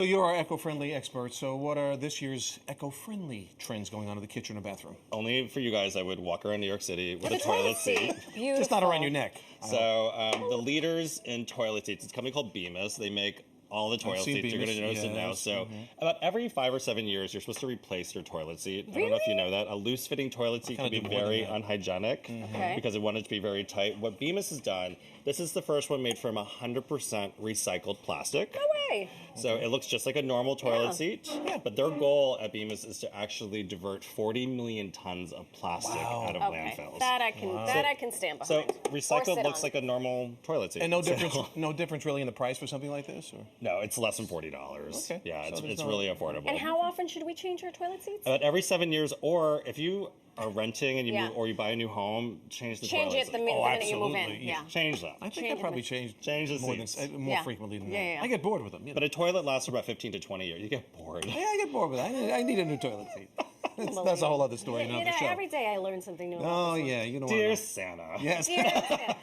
So you're our eco-friendly expert, so what are this year's eco-friendly trends going on in the kitchen or bathroom? Only for you guys, I would walk around New York City with a toilet seat. Beautiful. Just not around your neck. So the leaders in toilet seats, it's a company called Bemis. They make all the toilet seen seats. You're going to Bemis, notice it now. yes. So about every 5 or 7 years, you're supposed to replace your toilet seat. I don't know if you Really? know that. A loose-fitting toilet seat can kinda be do more than very that. unhygienic Okay. because it wanted to be very tight. What Bemis has done, this is the first one made from 100% recycled plastic. No way. So it looks just like a normal toilet Yeah. seat, but their goal at Bemis is to actually divert 40 million tons of plastic out of Okay. landfills. That I can stand So behind. Or recycled sit looks on. like a normal toilet seat. And no So- difference, no difference really in the price for something like this? Or? No, it's less than $40. Okay. Yeah, So there's it's no- really affordable. And how often should we change our toilet seats? About every 7 years, or if you are renting and you Yeah. move, or you buy a new home, change the Change toilet it the seat. minute you move in. absolutely, Yeah. Change them. I think Change I probably the- change the more seats. more Yeah. frequently than Yeah, that. yeah. I get bored with them. You know? But a toilet lasts about 15 to 20 years. You get bored. Yeah, I get bored with it. I need a new toilet seat. That's a whole other story. You Another know, show. every day I learn something new. Oh about this one. yeah, you know. Dear Santa. Yes. Yeah.